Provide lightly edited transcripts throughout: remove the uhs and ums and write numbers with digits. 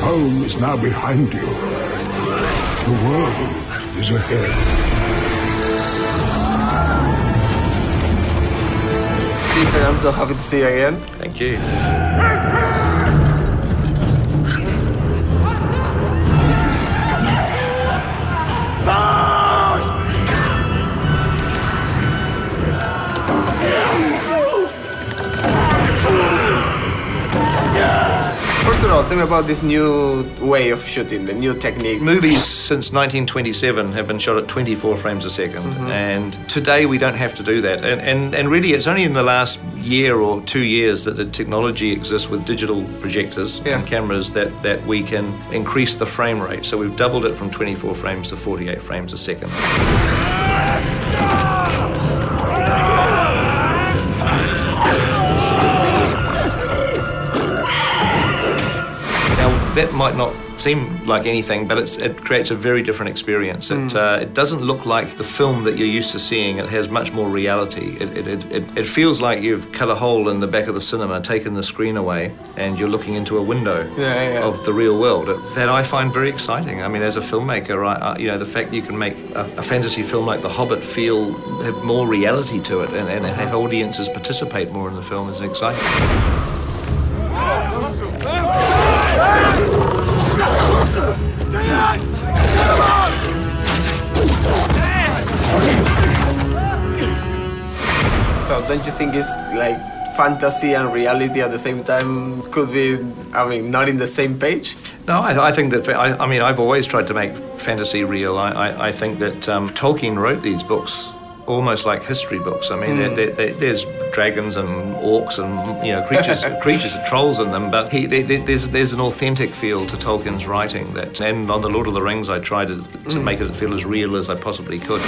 Home is now behind you. The world is ahead. Peter, I'm so happy to see you again. Thank you. First of all, tell me about this new way of shooting, the new technique. Movies since 1927 have been shot at 24 frames a second, and today we don't have to do that. And really, it's only in the last year or 2 years that the technology exists with digital projectors and cameras that we can increase the frame rate. So we've doubled it from 24 frames to 48 frames a second. That might not seem like anything, but it creates a very different experience. It doesn't look like the film that you're used to seeing. It has much more reality. It feels like you've cut a hole in the back of the cinema, taken the screen away, and you're looking into a window of the real world. That I find very exciting. I mean, as a filmmaker, you know, the fact you can make a fantasy film like The Hobbit have more reality to it and have audiences participate more in the film is exciting. So don't you think it's like fantasy and reality at the same time could be, I mean, not in the same page? No, I think that, I mean, I've always tried to make fantasy real. I think that Tolkien wrote these books almost like history books. I mean, there's dragons and orcs and, you know, creatures and trolls in them, but there's an authentic feel to Tolkien's writing. And on The Lord of the Rings, I tried to make it feel as real as I possibly could.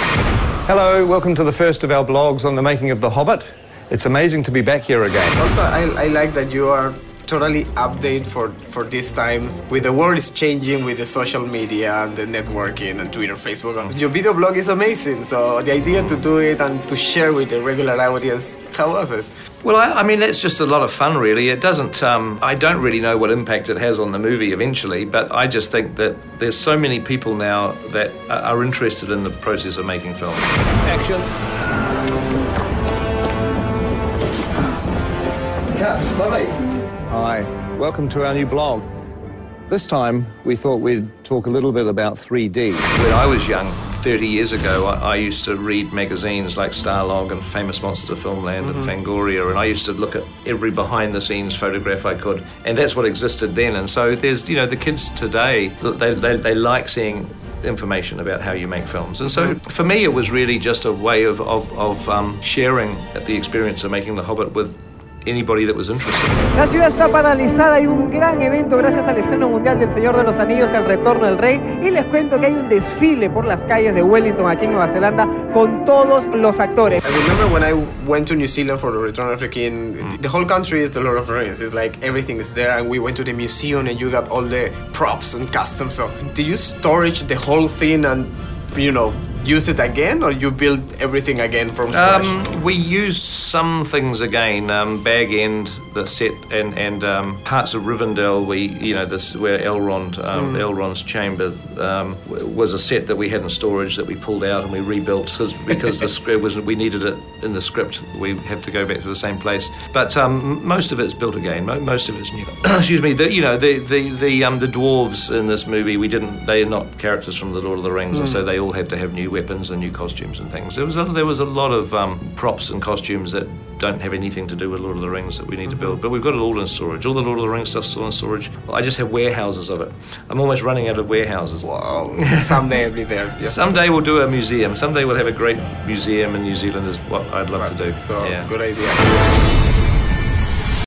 Hello, welcome to the first of our blogs on the making of The Hobbit. It's amazing to be back here again. Also, I like that you are totally update for these times. With the world is changing with the social media and the networking and Twitter, Facebook. Your video blog is amazing. So the idea to do it and to share with the regular audience, how was it? Well, I mean, it's just a lot of fun, really. It doesn't, I don't really know what impact it has on the movie eventually, but I just think that there's so many people now that are interested in the process of making film. Action. Cut. Lovely. Hi, welcome to our new blog. This time, we thought we'd talk a little bit about 3D. When I was young, 30 years ago, I used to read magazines like Starlog and Famous Monsters of Filmland and Fangoria, and I used to look at every behind-the-scenes photograph I could, and that's what existed then. And so there's, you know, the kids today, they like seeing information about how you make films. And so for me, it was really just a way of sharing the experience of making The Hobbit with anybody that was interested. La ciudad está paralizada, hay un gran evento gracias al estreno mundial del Señor de los Anillos, El Retorno del Rey, y les cuento que hay un desfile por las calles de Wellington aquí en Nueva Zelanda con todos los actores. I remember when I went to New Zealand for the Return of the King, the whole country is the Lord of the Rings. It's like everything is there, and we went to the museum and you got all the props and customs. So did you storage the whole thing and, you know, use it again, or you build everything again from scratch? We use some things again. Bag End, the set, and parts of Rivendell. This where Elrond's chamber was a set that we had in storage that we pulled out and we rebuilt because the script we needed it in the script. We had to go back to the same place. But most of it's built again. Most of it's new. Excuse me. The dwarves in this movie they are not characters from the Lord of the Rings, and so they all had to have new weapons and new costumes and things. There was a lot of props and costumes that don't have anything to do with Lord of the Rings that we need to build, but we've got it all in storage. All the Lord of the Rings stuff's still in storage. I just have warehouses of it. I'm almost running out of warehouses. Wow. Someday I'll be there. Yeah. Someday we'll do a museum. Someday we'll have a great museum in New Zealand is what I'd love to do. So, good idea.